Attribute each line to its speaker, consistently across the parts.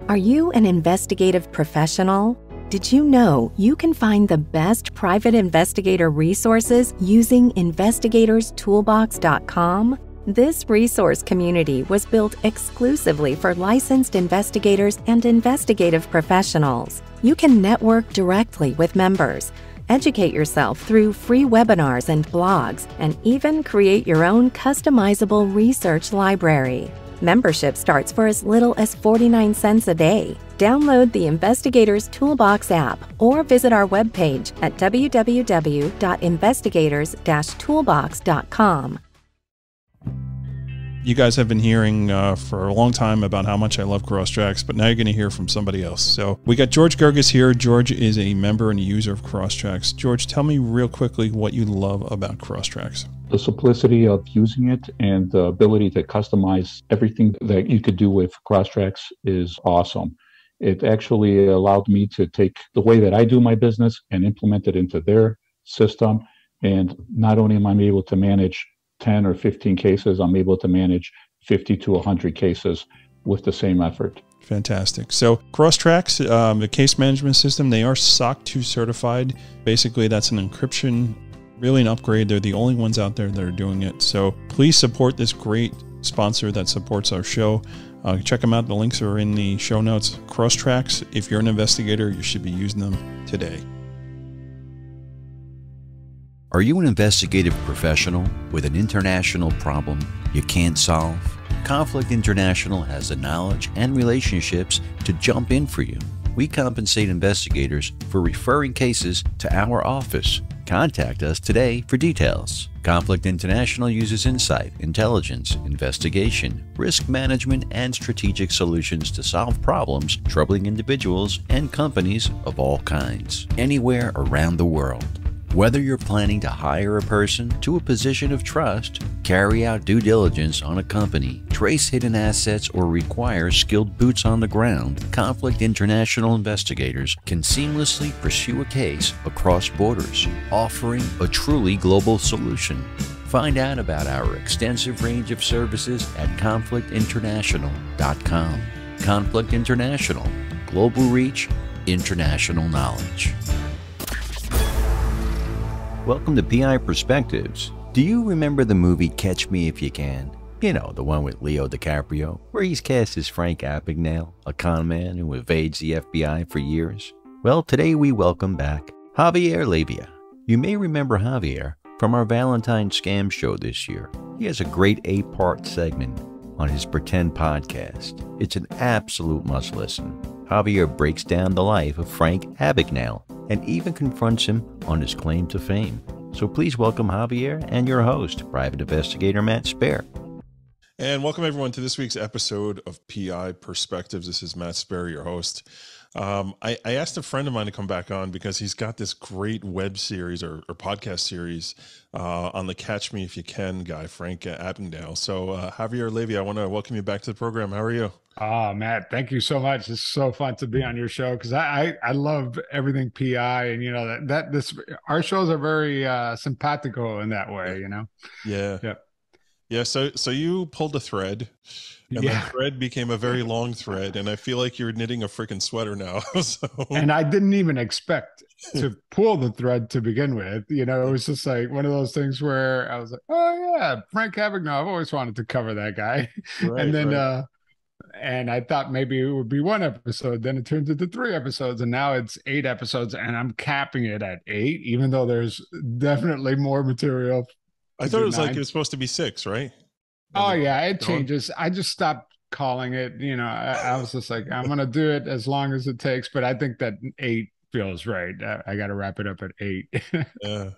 Speaker 1: Are you an investigative professional? Did you know you can find the best private investigator resources using investigatorstoolbox.com? This resource community was built exclusively for licensed investigators and investigative professionals. You can network directly with members, educate yourself through free webinars and blogs, and even create your own customizable research library. Membership starts for as little as 49 cents a day. Download the Investigator's Toolbox app or visit our webpage at www.investigators-toolbox.com.
Speaker 2: You guys have been hearing for a long time about how much I love Crosstracks, but now you're going to hear from somebody else. So we got George Gerges here. George is a member and a user of Crosstracks. George, tell me real quickly what you love about Crosstracks.
Speaker 3: The simplicity of using it and the ability to customize everything that you could do with Crosstracks is awesome. It actually allowed me to take the way that I do my business and implement it into their system. And not only am I able to manage 10 or 15 cases, I'm able to manage 50 to 100 cases with the same effort.
Speaker 2: Fantastic. So Crosstracks, the case management system, they are SOC 2 certified. Basically, that's an encryption, really an upgrade. They're the only ones out there that are doing it. So please support this great sponsor that supports our show. Check them out. The links are in the show notes. Crosstracks, if you're an investigator, you should be using them today.
Speaker 4: Are you an investigative professional with an international problem you can't solve? Conflict International has the knowledge and relationships to jump in for you. We compensate investigators for referring cases to our office. Contact us today for details. Conflict International uses insight, intelligence, investigation, risk management, and strategic solutions to solve problems troubling individuals and companies of all kinds, anywhere around the world. Whether you're planning to hire a person to a position of trust, carry out due diligence on a company, trace hidden assets, or require skilled boots on the ground, Conflict International investigators can seamlessly pursue a case across borders, offering a truly global solution. Find out about our extensive range of services at conflictinternational.com. Conflict International, global reach, international knowledge. Welcome to PI Perspectives. Do you remember the movie Catch Me If You Can? You know, the one with Leo Decaprio, where he's cast as Frank Abegnale, a con man who evades the FBI for years. Well, today we welcome back Javier Leiva. You may remember Javier from our Valentine scam show this year. He has a great 8-part segment on his Pretend podcast. It's an absolute must-listen. Javier breaks down the life of Frank Abegnale and even confronts him on his claim to fame. So please welcome Javier and your host, Private Investigator Matt Spaier.
Speaker 2: And welcome everyone to this week's episode of PI Perspectives. This is Matt Spaier, your host. I asked a friend of mine to come back on because he's got this great web series or podcast series on the Catch Me If You Can guy, Frank Abegnale. So Javier Leiva, I want to welcome you back to the program. How are you?
Speaker 5: Oh, Matt, thank you so much. It's so fun to be on your show because I love everything PI, and you know that our shows are very simpatico in that way, you know.
Speaker 2: Yeah. So you pulled a thread, and the thread became a very long thread, and I feel like you're knitting a freaking sweater now.
Speaker 5: And I didn't even expect to pull the thread to begin with. You know, it was just like one of those things where I was like, oh yeah, Frank Abegnale. I've always wanted to cover that guy, and then. And I thought maybe it would be one episode. Then it turns into 3 episodes, and now it's 8 episodes, and I'm capping it at 8, even though there's definitely more material.
Speaker 2: I thought it was 9. Like it was supposed to be 6, right?
Speaker 5: Oh yeah, it changes. I just stopped calling it. You know, I was just like, I'm gonna do it as long as it takes. But I think that 8 feels right. I got to wrap it up at 8.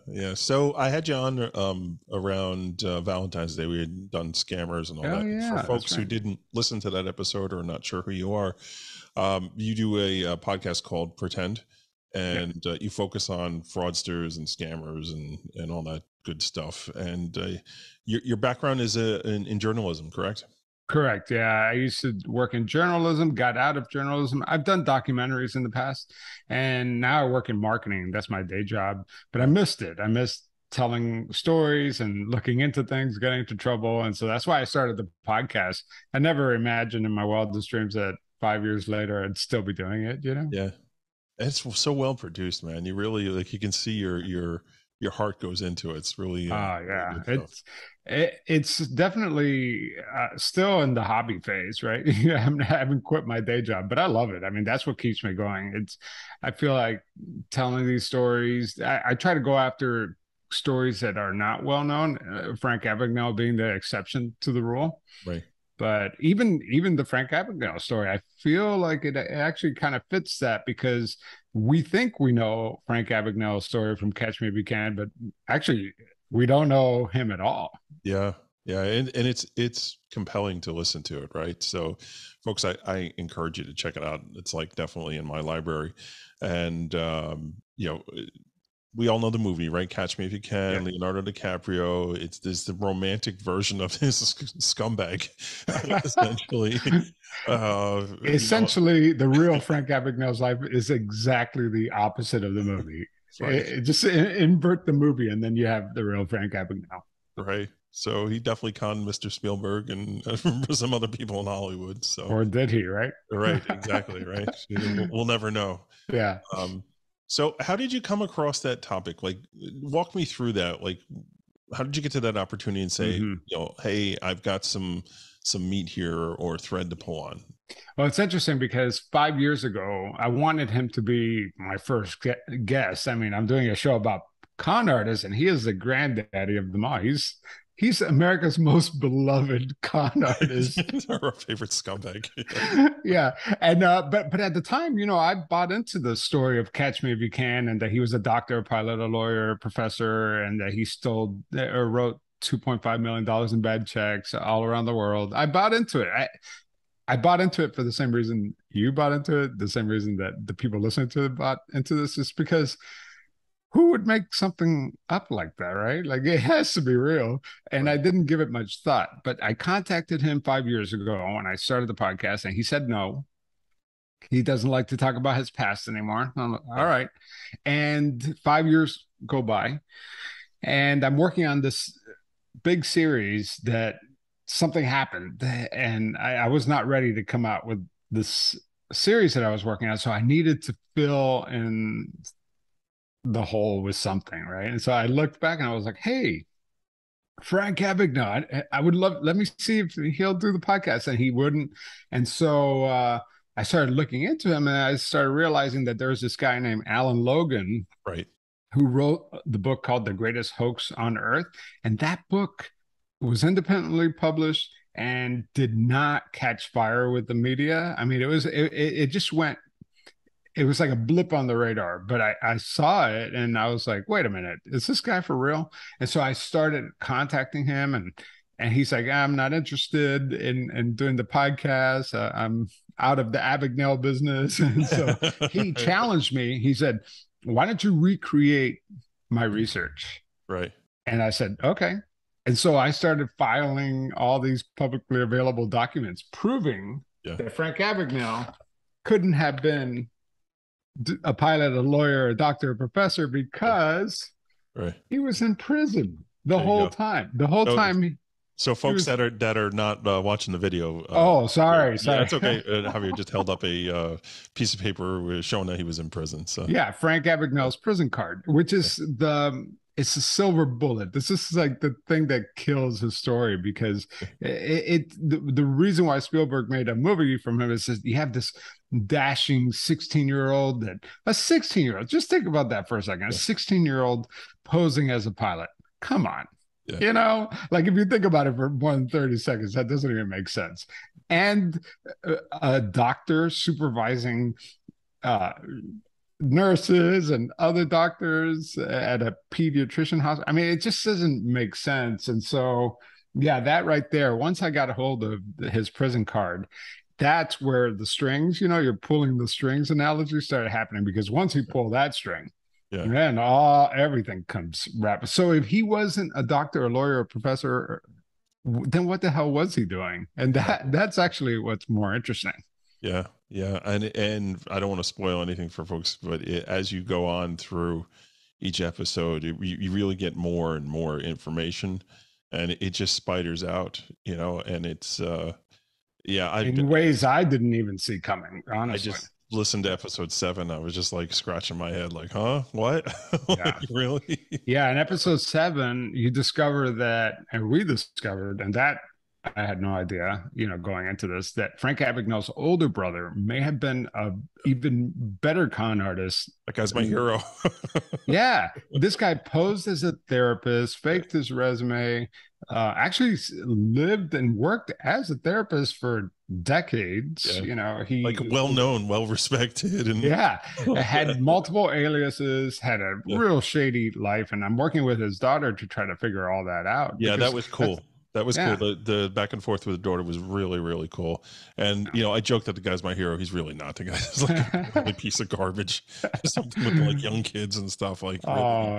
Speaker 2: Yeah. So I had you on around Valentine's Day. We had done scammers and all that.
Speaker 5: Yeah,
Speaker 2: for folks who didn't listen to that episode or are not sure who you are, you do a podcast called Pretend, and you focus on fraudsters and scammers and all that good stuff. And your background is in journalism, correct?
Speaker 5: Correct. Yeah. I used to work in journalism, got out of journalism. I've done documentaries in the past, and now I work in marketing. That's my day job, but I missed it. I missed telling stories and looking into things, getting into trouble. And so that's why I started the podcast. I never imagined in my wildest dreams that 5 years later, I'd still be doing it, you know?
Speaker 6: Yeah. It's so well produced, man. You really like, you can see your heart goes into it. It's really, really
Speaker 5: Yeah,
Speaker 6: good stuff.
Speaker 5: it's definitely still in the hobby phase, right? I haven't quit my day job, but I love it. I mean, that's what keeps me going. I feel like telling these stories. I try to go after stories that are not well known. Frank Abagnale being the exception to the rule.
Speaker 6: Right.
Speaker 5: But even the Frank Abagnale story, I feel like it actually kind of fits that, because we think we know Frank Abagnale's story from Catch Me If You Can, but actually we don't know him at all.
Speaker 6: Yeah. Yeah. And it's compelling to listen to it. Right. So folks, I encourage you to check it out. It's like definitely in my library. And, you know, we all know the movie, right? Catch Me If You Can, yeah. Leonardo DiCaprio. There's the romantic version of his scumbag, essentially.
Speaker 5: Essentially, the real Frank Abagnale's life is exactly the opposite of the movie. Right. Just invert the movie, and then you have the real Frank Abagnale.
Speaker 6: Right. So he definitely conned Mr. Spielberg and some other people in Hollywood. So,
Speaker 5: or did he? Right.
Speaker 6: Right. Exactly. Right. We'll never know.
Speaker 5: Yeah.
Speaker 6: So how did you come across that topic? Like, walk me through that. Like, how did you get to that opportunity and say, you know, hey, I've got some meat here or thread to pull on?
Speaker 5: Well, it's interesting because 5 years ago, I wanted him to be my first guest. I mean, I'm doing a show about con artists, and he is the granddaddy of them all. He's America's most beloved con artist.
Speaker 6: Our favorite scumbag.
Speaker 5: Yeah. And but at the time, you know, I bought into the story of Catch Me If You Can, and that he was a doctor, a pilot, a lawyer, a professor, and that he stole or wrote $2.5 million in bad checks all around the world. I bought into it. I bought into it for the same reason you bought into it, the same reason that the people listening to it bought into this, is because who would make something up like that, right? Like, it has to be real. And I didn't give it much thought, but I contacted him 5 years ago when I started the podcast, and he said no. He doesn't like to talk about his past anymore. I'm like, all right. And 5 years go by, and I'm working on this big series that something happened, and I was not ready to come out with this series that I was working on. So I needed to fill in the hole with something, right? And so I looked back and I was like, hey, Frank Abagnale, I would love, let me see if he'll do the podcast. And he wouldn't. And so I started looking into him, and I started realizing that there was this guy named Alan Logan,
Speaker 6: right,
Speaker 5: who wrote the book called The Greatest Hoax on Earth. And that book was independently published and did not catch fire with the media. I mean, it just went, it was like a blip on the radar, but I saw it and I was like, wait a minute, is this guy for real? And so I started contacting him, and he's like, I'm not interested in doing the podcast. I'm out of the Abagnale business. And so he challenged me. He said, why don't you recreate my research?
Speaker 6: Right.
Speaker 5: And I said, okay. And so I started filing all these publicly available documents proving that Frank Abagnale couldn't have been a pilot, a lawyer, a doctor, a professor, because he was in prison the whole time. The whole time.
Speaker 6: So folks that are not watching the video.
Speaker 5: Sorry.
Speaker 6: That's okay. Javier just held up a piece of paper showing that he was in prison. So yeah,
Speaker 5: Frank Abagnale's prison card, which is it's a silver bullet. This is like the thing that kills his story, because the reason why Spielberg made a movie from him is that you have this dashing 16-year-old, just think about that for a second. A 16-year-old posing as a pilot. Come on. Yeah. You know, like, if you think about it for more than 30 seconds, that doesn't even make sense. And a doctor supervising nurses and other doctors at a pediatrician hospital. I mean, it just doesn't make sense. And so, that right there, once I got a hold of his prison card, that's where the strings, you're pulling the strings analogy started happening, because once you pull that string, then everything comes wrapped. So if he wasn't a doctor, a lawyer, a professor, then what the hell was he doing? And that's actually what's more interesting.
Speaker 6: Yeah. And I don't want to spoil anything for folks, but as you go on through each episode, you really get more and more information, and it just spiders out, and it's Yeah,
Speaker 5: in ways I didn't even see coming, honestly.
Speaker 6: I just listened to episode 7. I was just like scratching my head, like, huh? What?
Speaker 5: Yeah.
Speaker 6: Like, really?
Speaker 5: Yeah. In episode 7, you discover that, and we discovered, and that I had no idea, going into this, that Frank Abagnale's older brother may have been a even better con artist.
Speaker 6: That guy's my hero.
Speaker 5: Yeah. This guy posed as a therapist, faked his resume, actually lived and worked as a therapist for decades. He
Speaker 6: like well-known, well-respected, and
Speaker 5: had multiple aliases, had a real shady life. And I'm working with his daughter to try to figure all that out.
Speaker 6: Yeah, that was cool. That was cool. The back and forth with the daughter was really, really cool. And, I joked that the guy's my hero. He's really not. The guy's like a piece of garbage. Something with like young kids and stuff. Like,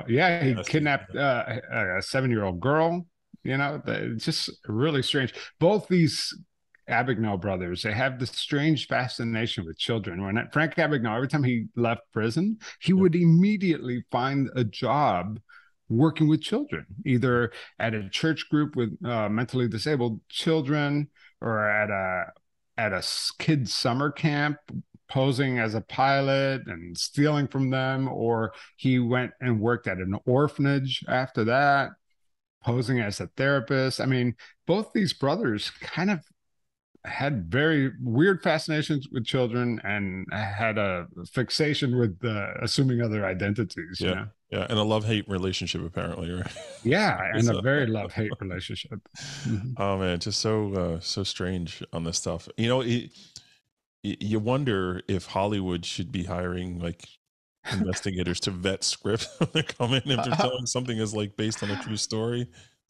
Speaker 5: he kidnapped a 7-year-old girl. It's just really strange. Both these Abagnale brothers, they have this strange fascination with children. When Frank Abagnale, every time he left prison, he would immediately find a job working with children, either at a church group with mentally disabled children, or at a kids summer camp, posing as a pilot and stealing from them. Or he went and worked at an orphanage after that, posing as a therapist. I mean, both these brothers kind of had very weird fascinations with children and had a fixation with assuming other identities.
Speaker 6: Yeah, and a love-hate relationship, apparently, right?
Speaker 5: Yeah, and a very love-hate relationship.
Speaker 6: Oh man, just so strange on this stuff. You wonder if Hollywood should be hiring like investigators to vet scripts when they come in, if they're telling something is like based on a true story.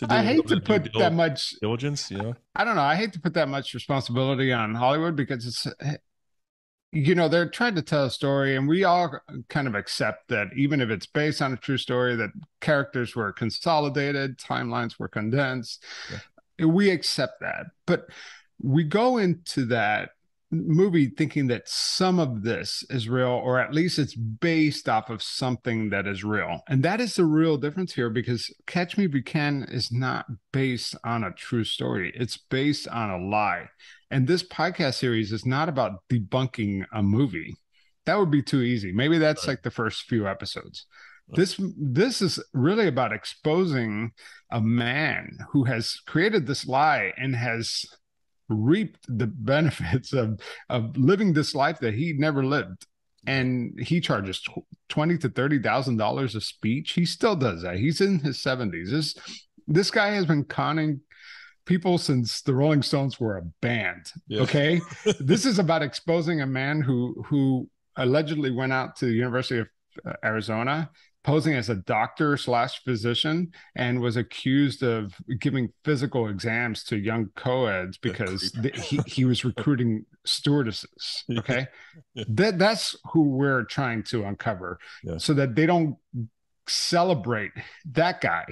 Speaker 5: I hate to put that much
Speaker 6: diligence.
Speaker 5: I don't know. I hate to put that much responsibility on Hollywood, because it's, they're trying to tell a story, and we all kind of accept that even if it's based on a true story, that characters were consolidated, timelines were condensed. Yeah. We accept that, but we go into that movie thinking that some of this is real, or at least it's based off of something that is real. And that is the real difference here, because Catch Me If You Can is not based on a true story. It's based on a lie. And this podcast series is not about debunking a movie. That would be too easy. Maybe that's like the first few episodes. This is really about exposing a man who has created this lie and has reaped the benefits of living this life that he never lived. And he charges $20,000 to $30,000 a speech. He still does that. He's in his 70s. This guy has been conning people since the Rolling Stones were a band. Yeah. Okay. This is about exposing a man who allegedly went out to the University of Arizona, posing as a doctor / physician, and was accused of giving physical exams to young co-eds because he was recruiting stewardesses. Okay. That's who we're trying to uncover, so that they don't celebrate that guy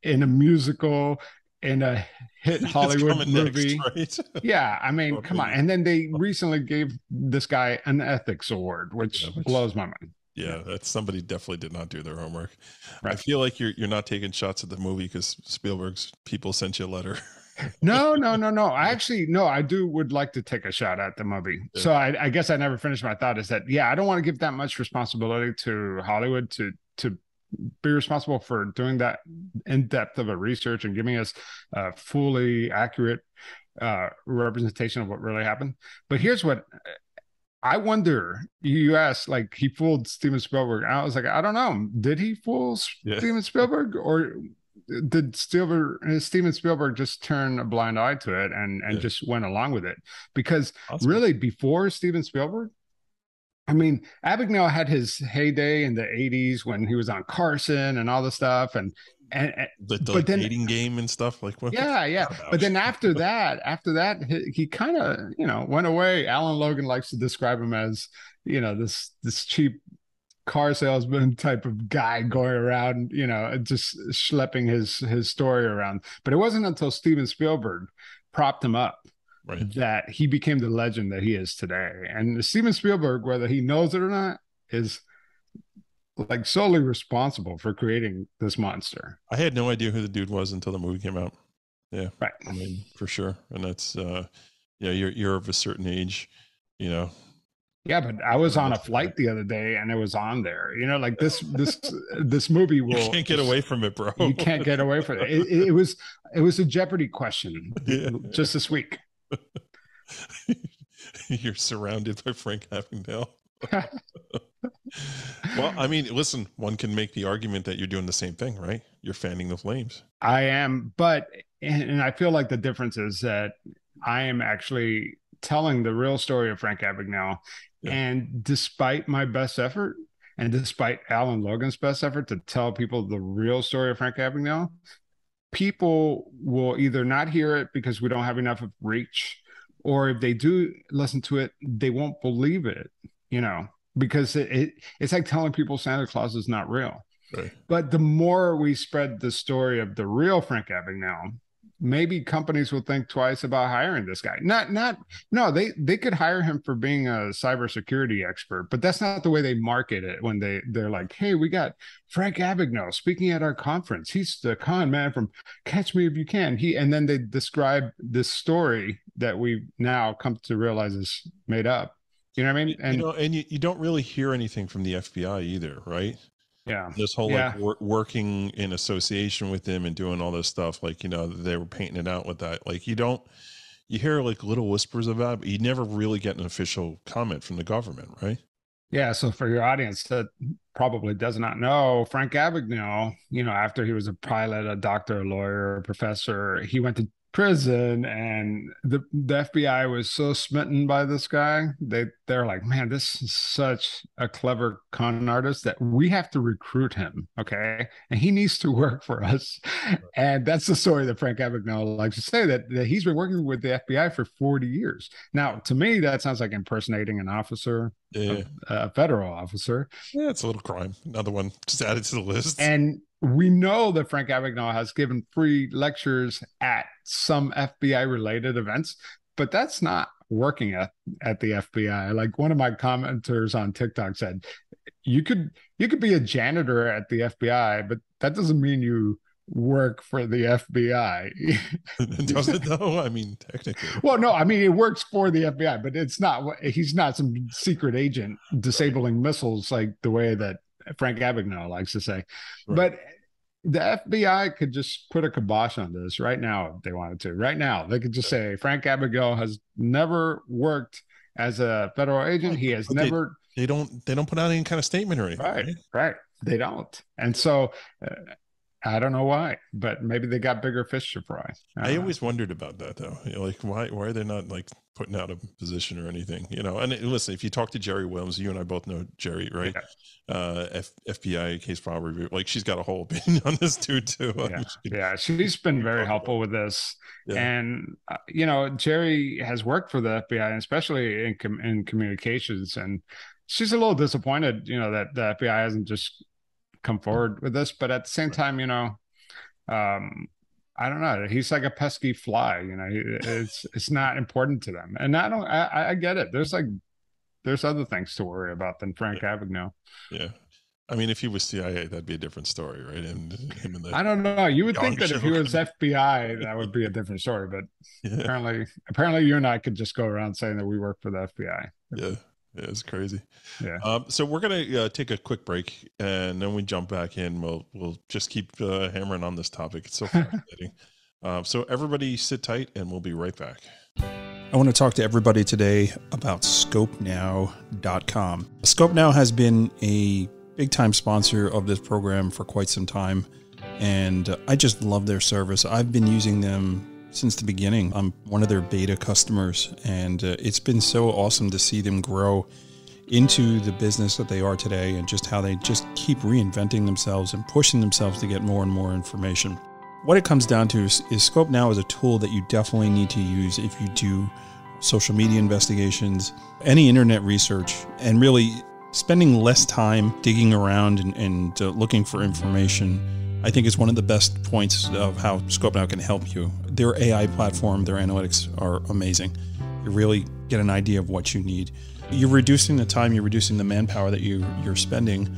Speaker 5: in a musical, in a hit Hollywood movie. Next, right? Yeah. I mean, come on. And then they recently gave this guy an ethics award, which blows my mind.
Speaker 6: Yeah, that's somebody definitely did not do their homework. Right. I feel like you're not taking shots at the movie because Spielberg's people sent you a letter.
Speaker 5: No. I would like to take a shot at the movie. Yeah. So I guess I never finished my thought, is that, I don't want to give that much responsibility to Hollywood to be responsible for doing that in-depth of a research and giving us a fully accurate representation of what really happened. But here's what I wonder. You asked, like, he fooled Steven Spielberg. I was like, I don't know. Did he fool Steven Spielberg, or did Steven Spielberg just turn a blind eye to it and just went along with it? Because really, before Steven Spielberg, I mean, Abagnale had his heyday in the 80s when he was on Carson and all the stuff, and
Speaker 6: the dating game and stuff like what?
Speaker 5: Yeah. But then after that, he kind of went away. Alan Logan likes to describe him as this cheap car salesman type of guy going around, just schlepping his story around. But it wasn't until Steven Spielberg propped him up that he became the legend that he is today. And Steven Spielberg, whether he knows it or not, is like solely responsible for creating this monster.
Speaker 6: I had no idea who the dude was until the movie came out. Yeah.
Speaker 5: Right.
Speaker 6: I mean, for sure. And that's you're of a certain age, you know.
Speaker 5: Yeah, but I was on a flight the other day and it was on there. Like this movie will.
Speaker 6: You can't get away from it, bro.
Speaker 5: You can't get away from it. It was a Jeopardy question just this week.
Speaker 6: You're surrounded by Frank Abegnale. Well, I mean, listen, one can make the argument that you're doing the same thing, right? You're fanning the flames.
Speaker 5: I am, and I feel like the difference is that I am actually telling the real story of Frank Abegnale. Yeah. And despite my best effort, and despite Alan Logan's best effort to tell people the real story of Frank Abegnale, people will either not hear it because we don't have enough of reach, or if they do listen to it, they won't believe it, because it's like telling people Santa Claus is not real.
Speaker 6: Right.
Speaker 5: But the more we spread the story of the real Frank Abegnale, maybe companies will think twice about hiring this guy. No, they could hire him for being a cybersecurity expert, but that's not the way they market it when they're like, hey, we got Frank Abegnale speaking at our conference. He's the con man from Catch Me If You Can. And then they describe this story that we've now come to realize is made up. You know what I mean? And
Speaker 6: you don't really hear anything from the FBI either, right?
Speaker 5: Yeah.
Speaker 6: This whole working in association with them and doing all this stuff, like, they were painting it out with that. Like you hear like little whispers about it, but you never really get an official comment from the government, right?
Speaker 5: Yeah. So for your audience that probably does not know, Frank Abegnale, after he was a pilot, a doctor, a lawyer, a professor, he went to prison, and the FBI was so smitten by this guy. They're like, man, this is such a clever con artist that we have to recruit him, okay? And he needs to work for us. And that's the story that Frank Abegnale likes to say, that he's been working with the FBI for 40 years. Now, to me, that sounds like impersonating an officer, a federal officer.
Speaker 6: Yeah, it's a little crime. Another one just added to the list.
Speaker 5: And we know that Frank Abegnale has given free lectures at some FBI related events, but that's not working at the FBI. Like one of my commenters on TikTok said, you could be a janitor at the FBI, but that doesn't mean you work for the FBI.
Speaker 6: Does it though? I mean, technically.
Speaker 5: Well, no, I mean, it works for the FBI, but he's not some secret agent disabling missiles like the way that Frank Abegnale likes to say. Right. But the FBI could just put a kibosh on this right now if they wanted to. Right now, they could just say Frank Abegnale has never worked as a federal agent. He has never.
Speaker 6: They don't put out any kind of statement or anything.
Speaker 5: Right. They don't. And so I don't know why, but maybe they got bigger fish to fry.
Speaker 6: I always wondered about that though. Like why are they not like putting out a position or anything? And listen, if you talk to Jerry Williams, you and I both know Jerry, right? Yeah. FBI case file review. Like she's got a whole opinion on this dude too.
Speaker 5: She's been very helpful with this. Yeah. And Jerry has worked for the FBI, especially in communications, and she's a little disappointed, that the FBI hasn't just come forward with this, but at the same time, I don't know, he's like a pesky fly, it's not important to them, and I get it. There's other things to worry about than Frank Abegnale.
Speaker 6: Yeah, I mean, if he was CIA, that'd be a different story, right? And him and
Speaker 5: I don't know, you would think that if he was FBI, that would be a different story, but apparently you and I could just go around saying that we work for the FBI.
Speaker 6: Yeah, it's crazy.
Speaker 5: Yeah.
Speaker 6: So we're gonna take a quick break, and then we jump back in. We'll just keep hammering on this topic. It's so fascinating. So everybody sit tight, and we'll be right back.
Speaker 2: I want to talk to everybody today about ScopeNow.com. ScopeNow has been a big-time sponsor of this program for quite some time, and I just love their service. I've been using them since the beginning. I'm one of their beta customers, and it's been so awesome to see them grow into the business that they are today, and just how they just keep reinventing themselves and pushing themselves to get more and more information. What it comes down to is ScopeNow is a tool that you definitely need to use if you do social media investigations, any internet research, and really spending less time digging around and looking for information. I think is one of the best points of how ScopeNow can help you. Their AI platform, their analytics are amazing. You really get an idea of what you need. You're reducing the time, you're reducing the manpower that you're spending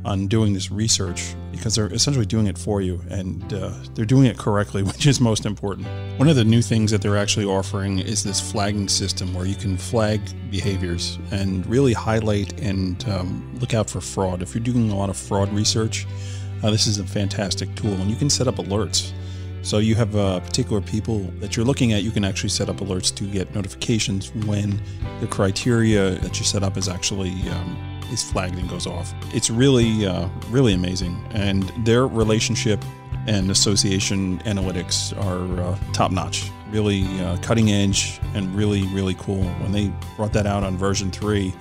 Speaker 2: on doing this research, because they're essentially doing it for you, and they're doing it correctly, which is most important. One of the new things that they're actually offering is this flagging system where you can flag behaviors and really highlight and look out for fraud. If you're doing a lot of fraud research, this is a fantastic tool, and you can set up alerts. So you have particular people that you're looking at, you can actually set up alerts to get notifications when the criteria that you set up is actually is flagged and goes off. It's really, really amazing. And their relationship and association analytics are top notch, really cutting edge and really, really cool. When they brought that out on version 3,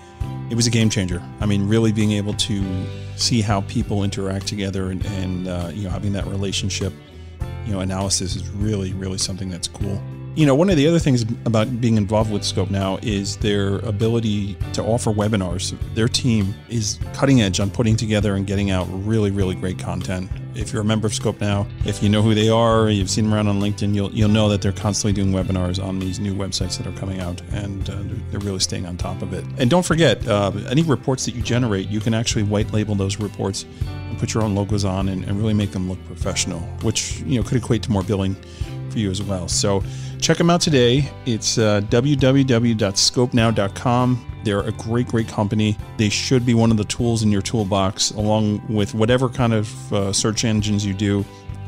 Speaker 2: it was a game changer. I mean, really being able to see how people interact together and having that relationship analysis is really, really something that's cool. One of the other things about being involved with Scope Now is their ability to offer webinars. Their team is cutting edge on putting together and getting out really, really great content. If you're a member of Scope Now, if you know who they are, you've seen them around on LinkedIn, you'll know that they're constantly doing webinars on these new websites that are coming out, and they're really staying on top of it. And don't forget, any reports that you generate, you can actually white label those reports and put your own logos on and really make them look professional, which could equate to more billing for you as well. So check them out today. It's www.scopenow.com. They're a great, great company. They should be one of the tools in your toolbox, along with whatever kind of search engines you do.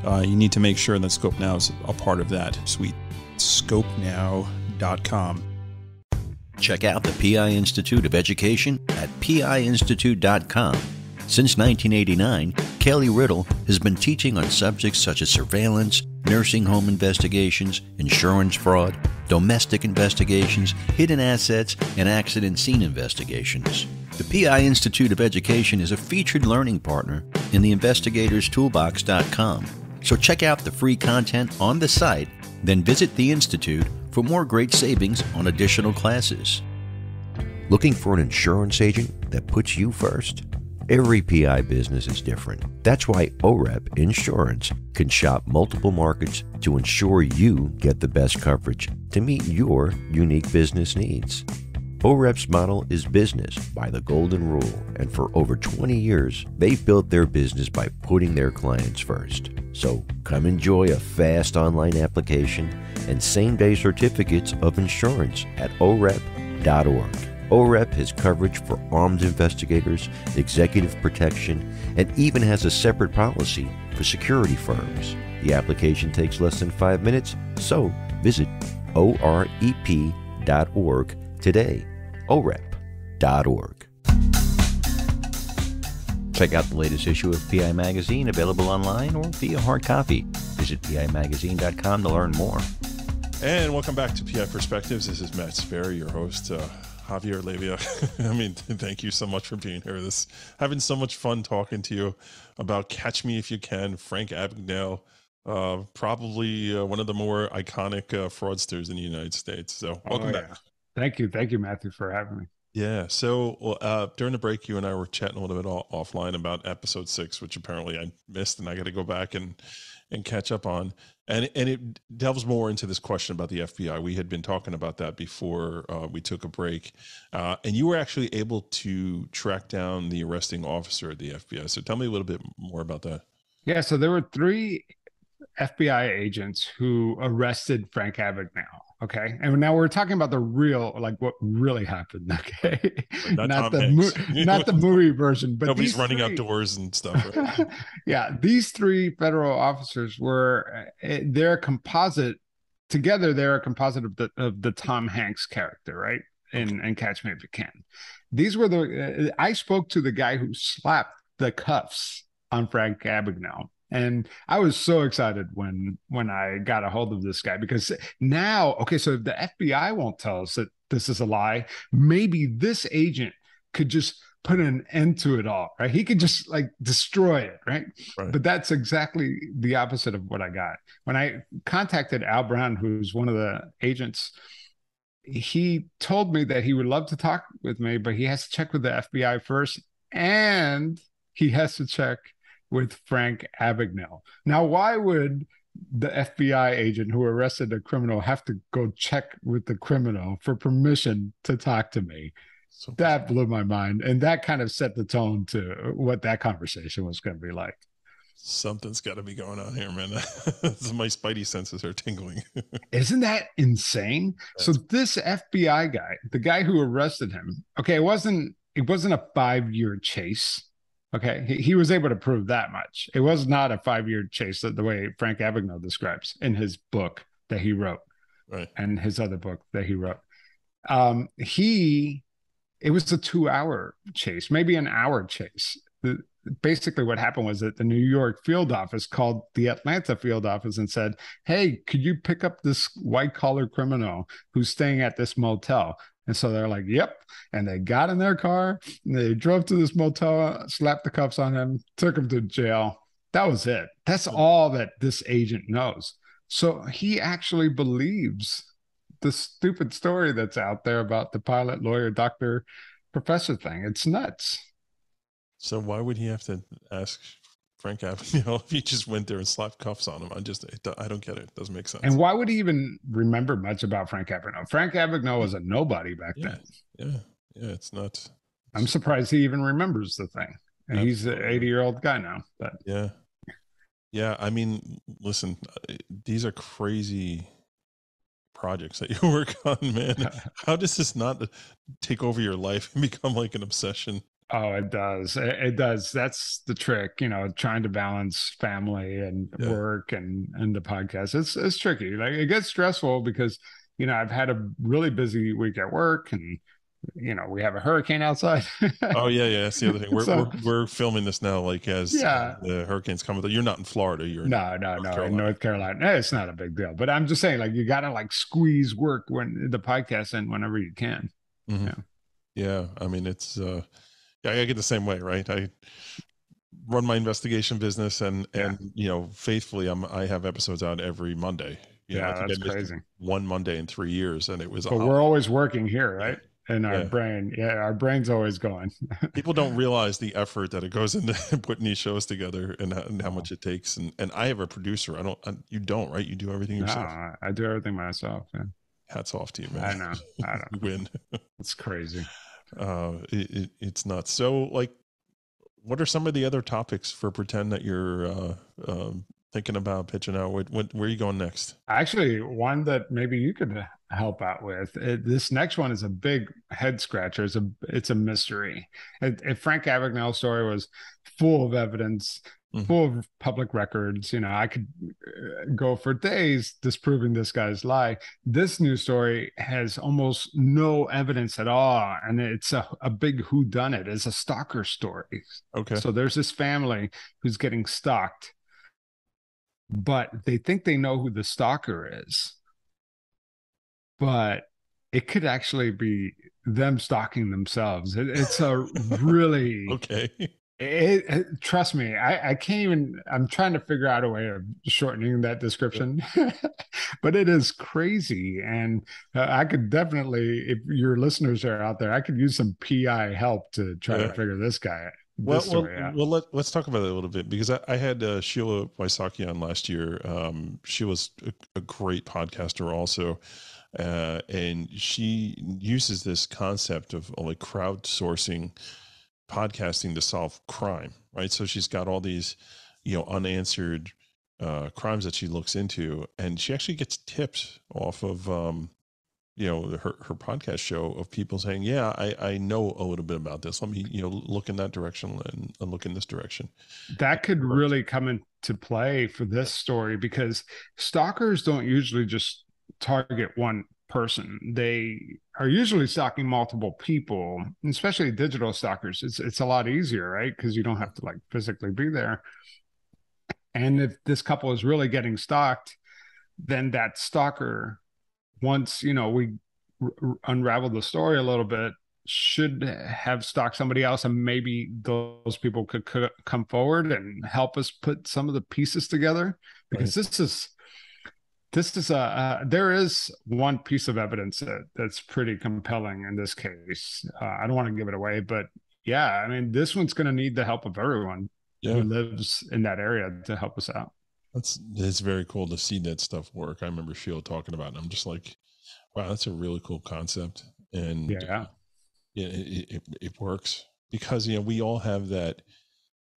Speaker 2: You need to make sure that Scope Now is a part of that suite. Scopenow.com.
Speaker 4: Check out the PI Institute of Education at piinstitute.com. Since 1989, Kelly Riddle has been teaching on subjects such as surveillance, nursing home investigations, insurance fraud, domestic investigations, hidden assets, and accident scene investigations. The PI Institute of Education is a featured learning partner in the investigatorstoolbox.com. So check out the free content on the site, then visit the Institute for more great savings on additional classes. Looking for an insurance agent that puts you first? Every PI business is different. That's why OREP Insurance can shop multiple markets to ensure you get the best coverage to meet your unique business needs. OREP's model is business by the golden rule, and for over 20 years, they've built their business by putting their clients first. So come enjoy a fast online application and same-day certificates of insurance at orep.org. OREP has coverage for armed investigators, executive protection, and even has a separate policy for security firms. The application takes less than 5 minutes, so visit orep.org today. orep.org. Check out the latest issue of PI Magazine, available online or via hard copy. Visit pimagazine.com to learn more.
Speaker 6: And welcome back to PI Perspectives. This is Matt Spaier, your host. Javier Leiva. I mean, thank you so much for being here. Having so much fun talking to you about Catch Me If You Can, Frank Abegnale, probably one of the more iconic fraudsters in the United States. So welcome back.
Speaker 5: Thank you, Matthew, for having me.
Speaker 6: Yeah. So during the break, you and I were chatting a little bit offline about episode 6, which apparently I missed, and I got to go back and catch up on. And it delves more into this question about the FBI. We had been talking about that before we took a break. And you were actually able to track down the arresting officer at the FBI. So tell me a little bit more about that.
Speaker 5: Yeah, so there were 3 FBI agents who arrested Frank Abegnale. Okay. And now we're talking about the real, like what really happened. Okay. Not the movie version, but
Speaker 6: nobody's running outdoors and stuff. Right?
Speaker 5: Yeah. These 3 federal officers were, they're a composite together. They're a composite of the Tom Hanks character, right? And Catch Me If You Can. These were I spoke to the guy who slapped the cuffs on Frank Abegnale. And I was so excited when I got a hold of this guy, because now, okay, so if the FBI won't tell us that this is a lie, maybe this agent could just put an end to it all, right? He could just like destroy it, right? But that's exactly the opposite of what I got. When I contacted Al Brown, who's one of the agents, he told me that he would love to talk with me, but he has to check with the FBI first, and he has to check with Frank Abegnale. Now, why would the FBI agent who arrested a criminal have to go check with the criminal for permission to talk to me?
Speaker 6: So
Speaker 5: That blew my mind. And that kind of set the tone to what that conversation was going to be like.
Speaker 6: something's got to be going on here, man. My spidey senses are tingling.
Speaker 5: Isn't that insane? So this FBI guy, the guy who arrested him, okay, it wasn't a 5-year chase. Okay. He was able to prove that much. It was not a 5-year chase the way Frank Abagnale describes in his book that he wrote.
Speaker 6: Right.
Speaker 5: And his other book that he wrote. It was a 2-hour chase, maybe an hour chase. Basically what happened was that the New York field office called the Atlanta field office and said, hey, could you pick up this white collar criminal who's staying at this motel? And so they're like, yep. And they got in their car, and they drove to this motel, slapped the cuffs on him, took him to jail. That was it. That's all that this agent knows. So he actually believes the stupid story that's out there about the pilot, lawyer, doctor, professor thing. It's nuts.
Speaker 6: So why would he have to ask Frank Abagnale if he just went there and slapped cuffs on him? I don't get it. It doesn't make sense.
Speaker 5: And why would he even remember much about Frank Abagnale? Frank Abagnale was a nobody back then.
Speaker 6: Yeah. It's nuts.
Speaker 5: I'm surprised he even remembers the thing. And he's an 80-year-old guy now. But
Speaker 6: yeah. I mean, listen, these are crazy projects that you work on, man. How does this not take over your life and become like an obsession?
Speaker 5: Oh, it does. It does. That's the trick, trying to balance family and work and the podcast. It's tricky. Like, it gets stressful because, I've had a really busy week at work, and we have a hurricane outside.
Speaker 6: Oh yeah. That's the other thing. We're filming this now, like as the hurricane's coming. You're not in Florida. You're
Speaker 5: no, in North Carolina. It's not a big deal. But I'm just saying, like, you got to like squeeze work when the podcast in whenever you can.
Speaker 6: Mm-hmm. Yeah. I mean, it's I get the same way, right? I run my investigation business, and faithfully, I have episodes out every Monday.
Speaker 5: That's crazy.
Speaker 6: One Monday in 3 years, and it was.
Speaker 5: But we're always working here, right? In our brain. Yeah, our brain's always going.
Speaker 6: People don't realize the effort that it goes into putting these shows together, and how much it takes. And I have a producer. You don't, right? You do everything yourself.
Speaker 5: No, I do everything myself. Man.
Speaker 6: Hats off to you, man.
Speaker 5: I know.
Speaker 6: You win.
Speaker 5: It's crazy.
Speaker 6: It's nuts. So, like, what are some of the other topics for Pretend that you're thinking about pitching out? Where are you going next?
Speaker 5: Actually, one that maybe you could help out with. This next one is a big head scratcher. It's a mystery. If Frank Abagnale's story was full of evidence, full of public records, I could go for days disproving this guy's lie. This new story has almost no evidence at all, and it's a big whodunit. It's a stalker story.
Speaker 6: Okay.
Speaker 5: So there's this family who's getting stalked, but they think they know who the stalker is. But it could actually be them stalking themselves. It's a really
Speaker 6: okay.
Speaker 5: Trust me, I can't even. I'm trying to figure out a way of shortening that description, but it is crazy. And I could definitely, if your listeners are out there, I could use some PI help to try to figure this guy out.
Speaker 6: Well, let's talk about it a little bit, because I had Sheila Wysocki on last year. She was a great podcaster also. And she uses this concept of like crowdsourcing podcasting to solve crime, right? So she's got all these, unanswered crimes that she looks into, and she actually gets tips off of, her podcast show of people saying, yeah, I know a little bit about this. Let me, look in that direction and look in this direction.
Speaker 5: That could really come into play for this story, because stalkers don't usually just target one person. They are usually stalking multiple people, especially digital stalkers. It's a lot easier, right? Because you don't have to like physically be there. And if this couple is really getting stalked, then that stalker, once we unravel the story a little bit, should have stalked somebody else, and maybe those people could come forward and help us put some of the pieces together. Because there is one piece of evidence that's pretty compelling in this case. I don't want to give it away, but yeah, I mean, this one's going to need the help of everyone who lives in that area to help us out.
Speaker 6: It's very cool to see that stuff work. I remember Sheila talking about it, and I'm just like, wow, that's a really cool concept. And Yeah, it works because, we all have that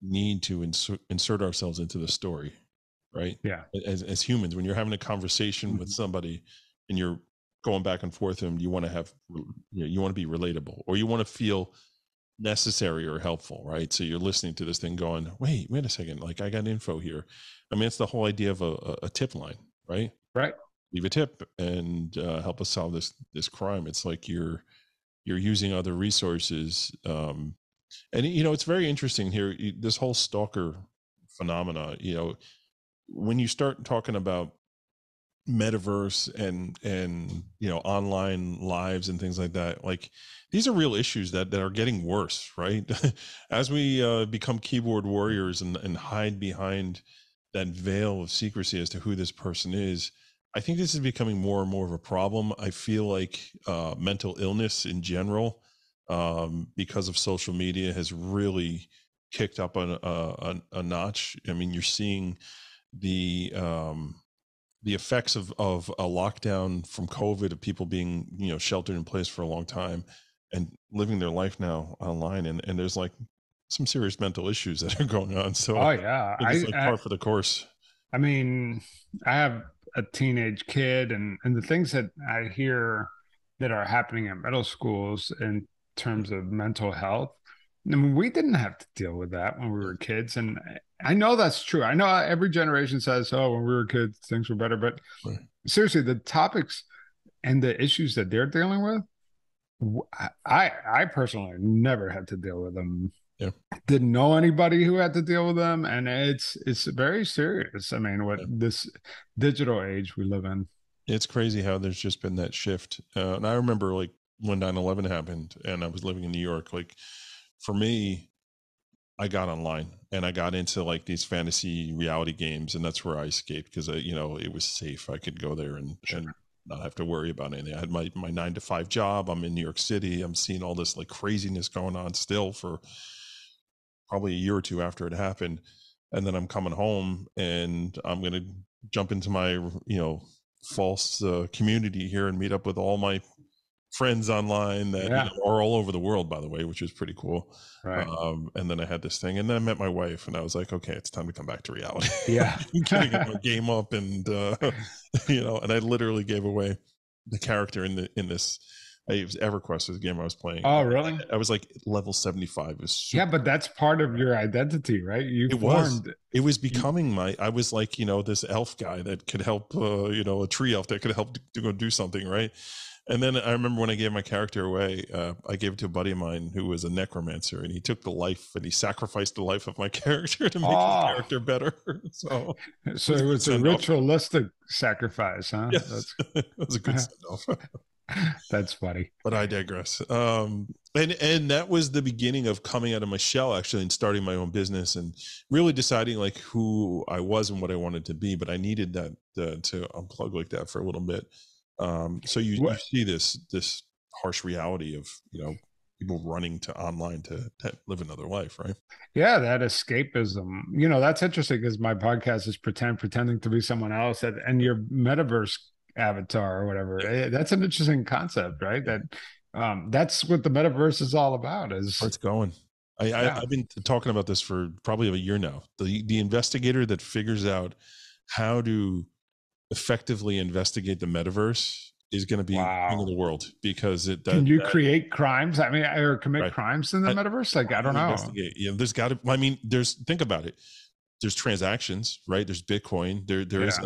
Speaker 6: need to insert ourselves into the story, right?
Speaker 5: Yeah.
Speaker 6: As humans, when you're having a conversation with somebody and you're going back and forth, and you want to you want to be relatable, or you want to feel necessary or helpful, right? So you're listening to this thing going, wait a second, like I got info here. I mean, it's the whole idea of a tip line, right?
Speaker 5: Right.
Speaker 6: Leave a tip and help us solve this crime. It's like you're using other resources. And it's very interesting here, this whole stalker phenomena. When you start talking about metaverse and online lives and things like that, like these are real issues that are getting worse, right? As we become keyboard warriors and hide behind that veil of secrecy as to who this person is, I think this is becoming more and more of a problem. I feel like mental illness in general, because of social media, has really kicked up a notch. I mean, you're seeing the effects of a lockdown from COVID, of people being, sheltered in place for a long time and living their life now online. And there's like some serious mental issues that are going on. So
Speaker 5: Oh yeah.
Speaker 6: I think it's like par for the course.
Speaker 5: I mean, I have a teenage kid, and the things that I hear that are happening at middle schools in terms of mental health. I mean, we didn't have to deal with that when we were kids. And I know that's true. I know every generation says, oh, when we were kids, things were better. But seriously, the topics and the issues that they're dealing with, I personally never had to deal with them.
Speaker 6: Yeah.
Speaker 5: Didn't know anybody who had to deal with them. And it's very serious. I mean, what this digital age we live in.
Speaker 6: It's crazy how there's just been that shift. And I remember like when 9/11 happened and I was living in New York, like for me, I got online and I got into like these fantasy reality games, and that's where I escaped because it was safe. I could go there and not have to worry about anything. I had my 9-to-5 job. I'm in New York City. I'm seeing all this like craziness going on still for probably a year or two after it happened. And then I'm coming home and I'm going to jump into my, false community here and meet up with all my friends online that are all over the world, by the way, which is pretty cool.
Speaker 5: Right.
Speaker 6: And then I had this thing, and then I met my wife, and I was like, okay, it's time to come back to reality.
Speaker 5: Yeah.
Speaker 6: I'm gonna get my game up, and and I literally gave away the character in this. It was EverQuest was the game I was playing.
Speaker 5: Oh, really?
Speaker 6: I was like level 75. It was super.
Speaker 5: Yeah, but that's part of your identity, right?
Speaker 6: It was becoming I was like, this elf guy that could help, a tree elf that could help to go do something, right? And then I remember when I gave my character away, I gave it to a buddy of mine who was a necromancer, and he took the life and he sacrificed the life of my character to make his character better. So
Speaker 5: it was a ritualistic sacrifice, huh?
Speaker 6: Yes. It was a good send-off.
Speaker 5: That's funny.
Speaker 6: But I digress. And that was the beginning of coming out of my shell, actually, and starting my own business and really deciding like who I was and what I wanted to be. But I needed that to unplug like that for a little bit. So you see this harsh reality of people running to online to live another life, right?
Speaker 5: Yeah, that escapism. That's interesting because my podcast is pretending to be someone else, and your metaverse avatar or whatever.
Speaker 6: Yeah.
Speaker 5: That's an interesting concept, right? That that's what the metaverse is all about. Is
Speaker 6: where it's going. I've been talking about this for probably a year now. The investigator that figures out how to effectively investigate the metaverse is going to be king of the world, because can
Speaker 5: you create crimes? I mean, or commit crimes in the metaverse? Like, I don't know.
Speaker 6: There's got to. I mean, think about it. There's transactions, right? There's Bitcoin. There is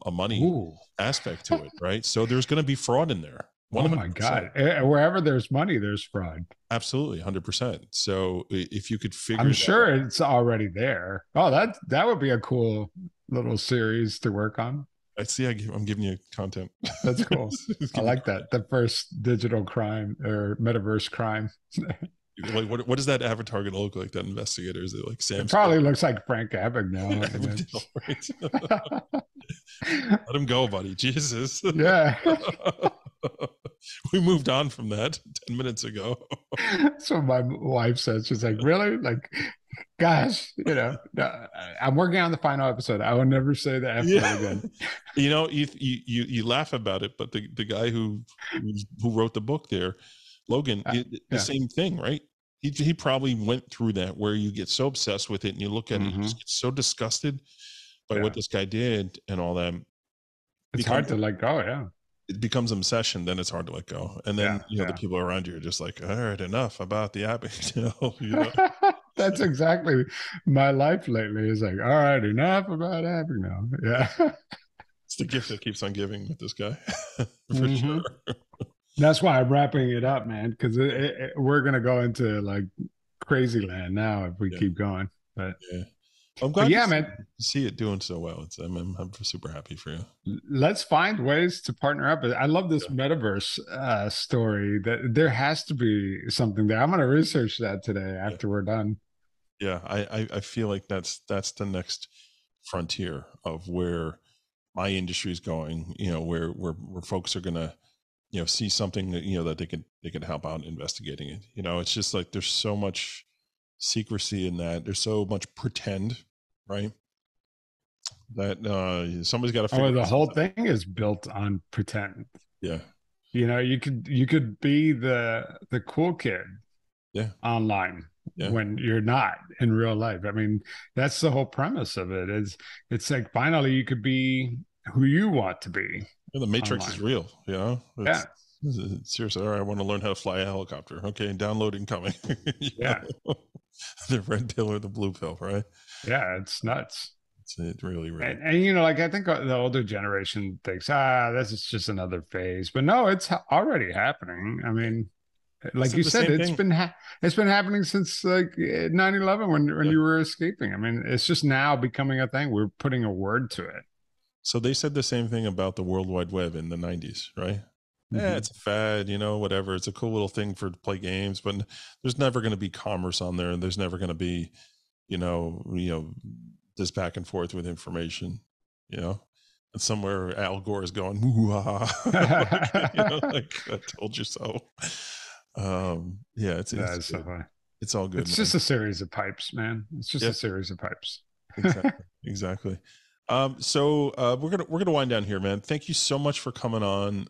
Speaker 6: a money aspect to it, right? So there's going to be fraud in there. 100%.
Speaker 5: Oh my God! Wherever there's money, there's fraud.
Speaker 6: Absolutely, 100%. So if you could figure,
Speaker 5: I'm sure it's already there. Oh, that would be a cool little series to work on.
Speaker 6: I see. I'm giving you content.
Speaker 5: That's cool. I like that. The first digital crime or metaverse crime.
Speaker 6: Like, what does that avatar going to look like? That investigator, is it like Sam?
Speaker 5: It probably looks like Frank Abegnale.
Speaker 6: Let him go, buddy. Jesus.
Speaker 5: Yeah.
Speaker 6: We moved on from that 10 minutes ago.
Speaker 5: So my wife says, she's like, really? Like, gosh, I'm working on the final episode. I will never say the F word again.
Speaker 6: You laugh about it, but the guy who wrote the book there, Logan, the same thing, right? He probably went through that where you get so obsessed with it and you look at it, you just get so disgusted by what this guy did and all that.
Speaker 5: It's hard to let go. Yeah.
Speaker 6: It becomes an obsession, then it's hard to let go. And then, the people around you are just like, all right, enough about the Abegnale.
Speaker 5: That's exactly my life lately. Is like, all right, enough about Abegnale. Yeah.
Speaker 6: It's the gift that keeps on giving with this guy. For sure.
Speaker 5: That's why I'm wrapping it up, man, because we're going to go into like crazy land now if we keep going. But
Speaker 6: I'm glad
Speaker 5: man,
Speaker 6: to see it doing so well. I'm super happy for you.
Speaker 5: Let's find ways to partner up. I love this metaverse story. That there has to be something there. I'm going to research that today after we're done.
Speaker 6: Yeah, I feel like that's the next frontier of where my industry is going. Where folks are going to see something that that they can help out investigating it. It's just like there's so much secrecy in that. There's so much pretend, right? That somebody's got to figure.
Speaker 5: The whole thing is built on pretend.
Speaker 6: Yeah.
Speaker 5: You could be the cool kid online when you're not in real life. I mean, that's the whole premise of it. It's like finally you could be who you want to be.
Speaker 6: The Matrix is real, Seriously, all right, I want to learn how to fly a helicopter. Okay, downloading coming. The red pill or the blue pill, right?
Speaker 5: Yeah, it's nuts.
Speaker 6: It's really.
Speaker 5: And like I think the older generation thinks, this is just another phase, but no, it's already happening. I mean, like you said, it's been happening since like 9/11 when you were escaping. I mean, it's just now becoming a thing. We're putting a word to it.
Speaker 6: So they said the same thing about the World Wide Web in the 90s, right? It's a fad, whatever. It's a cool little thing to play games, but there's never going to be commerce on there, and there's never going to be, this back and forth with information, and somewhere Al Gore is going, like I told you so. It's
Speaker 5: so funny.
Speaker 6: It's all good.
Speaker 5: It's just a series of pipes, man. It's just a series of pipes.
Speaker 6: Exactly. So we're gonna wind down here, man. Thank you so much for coming on.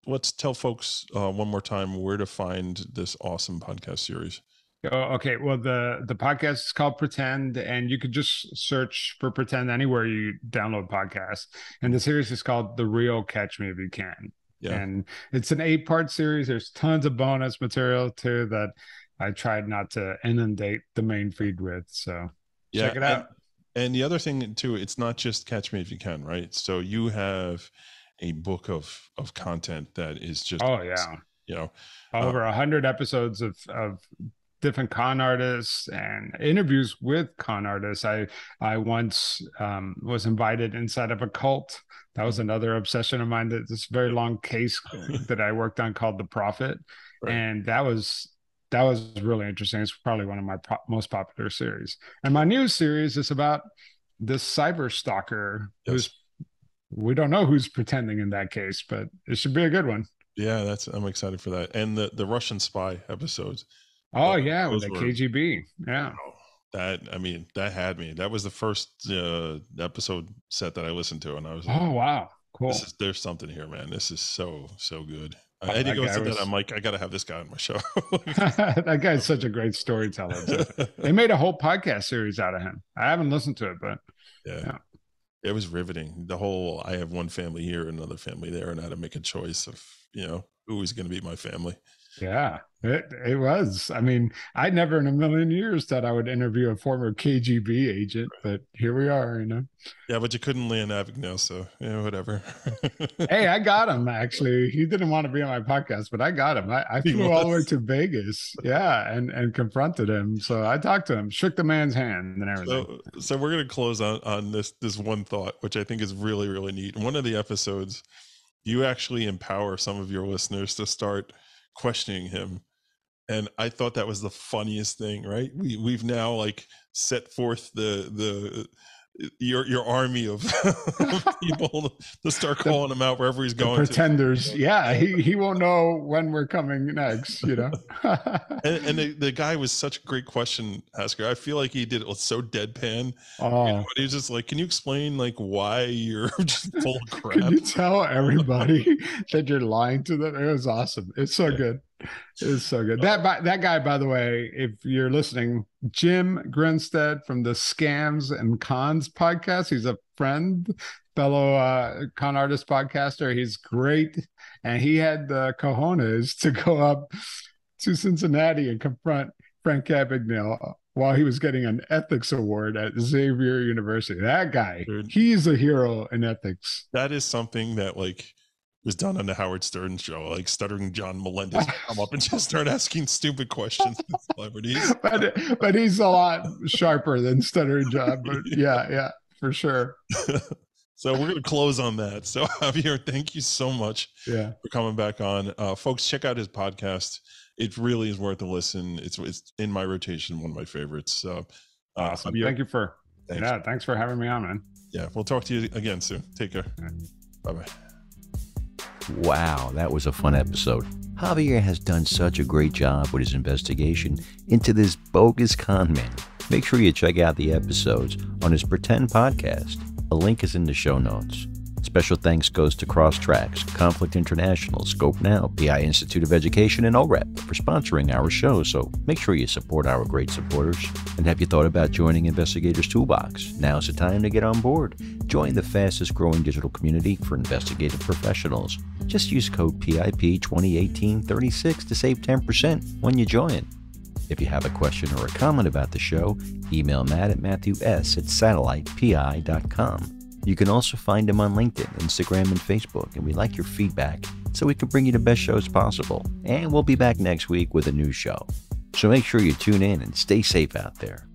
Speaker 6: Let's tell folks one more time where to find this awesome podcast series.
Speaker 5: Okay. Well, the podcast is called Pretend, and you could just search for Pretend anywhere you download podcasts. And the series is called The Real Catch Me If You Can. Yeah. And it's an 8-part series. There's tons of bonus material too that I tried not to inundate the main feed with. So check it out.
Speaker 6: And the other thing too, it's not just Catch Me If You Can, right? So you have a book of content that is just
Speaker 5: over 100 episodes of different con artists and interviews with con artists. I once was invited inside of a cult. That was another obsession of mine. This very long case that I worked on called The Prophet, and that was really interesting. It's probably one of my most popular series. And my new series is about this cyber stalker we don't know who's pretending in that case, but it should be a good one.
Speaker 6: Yeah, I'm excited for that. And the Russian spy episodes.
Speaker 5: Oh yeah, with the KGB. Yeah.
Speaker 6: That had me. That was the first episode set that I listened to, and I was
Speaker 5: like, oh wow, cool.
Speaker 6: There's something here, man. This is so good. Eddie goes to that. I'm like, I got to have this guy on my show.
Speaker 5: That guy's such a great storyteller. They made a whole podcast series out of him. I haven't listened to it, but
Speaker 6: yeah. It was riveting. The whole, I have one family here, another family there, and I had to make a choice of, who is going to be my family.
Speaker 5: Yeah, it was. I mean, I never in a million years thought I would interview a former KGB agent, but here we are,
Speaker 6: Yeah, but you couldn't land Abegnale, so whatever.
Speaker 5: Hey, I got him, actually. He didn't want to be on my podcast, but I got him. I flew all the way to Vegas, and confronted him. So I talked to him, shook the man's hand and everything.
Speaker 6: So we're going to close on this one thought, which I think is really, really neat. In one of the episodes, you actually empower some of your listeners to start questioning him, and I thought that was the funniest thing. Right? We've now like set forth your army of people to start calling him out wherever he's going.
Speaker 5: Pretenders. Yeah, he won't know when we're coming next. And
Speaker 6: the guy was such a great question asker. I feel like he did it so deadpan. He was just like, "Can you explain like why you're just full of crap?"
Speaker 5: Can you tell everybody that you're lying to them? It was awesome. It's so good. It's so good. That guy, by the way, if you're listening, Jim Grinstead from the Scams and Cons podcast. He's a friend, fellow con artist podcaster. He's great. And he had the cojones to go up to Cincinnati and confront Frank Abegnale while he was getting an ethics award at Xavier University. That guy, dude, he's a hero in ethics.
Speaker 6: That is something that was done on the Howard Stern show, like stuttering John Melendez come up and just start asking stupid questions to celebrities.
Speaker 5: But he's a lot sharper than stuttering John. But yeah, for sure.
Speaker 6: So we're going to close on that. So Javier, thank you so much for coming back on. Folks, check out his podcast. It really is worth a listen. It's in my rotation, one of my favorites. So
Speaker 5: awesome. Javier, thanks for having me on, man.
Speaker 6: Yeah, we'll talk to you again soon. Take care. Bye-bye.
Speaker 4: Wow, that was a fun episode. Javier has done such a great job with his investigation into this bogus con man. Make sure you check out the episodes on his Pretend podcast. A link is in the show notes. Special thanks goes to Crosstracks, Conflict International, Scope Now, PI Institute of Education, and OREP for sponsoring our show, so make sure you support our great supporters. And have you thought about joining Investigators Toolbox? Now's the time to get on board. Join the fastest growing digital community for investigative professionals. Just use code PIP 2018-36 to save 10% when you join. If you have a question or a comment about the show, email Matt at matthews@satellitepi.com. You can also find him on LinkedIn, Instagram, and Facebook, and we like your feedback so we can bring you the best shows possible. And we'll be back next week with a new show. So make sure you tune in and stay safe out there.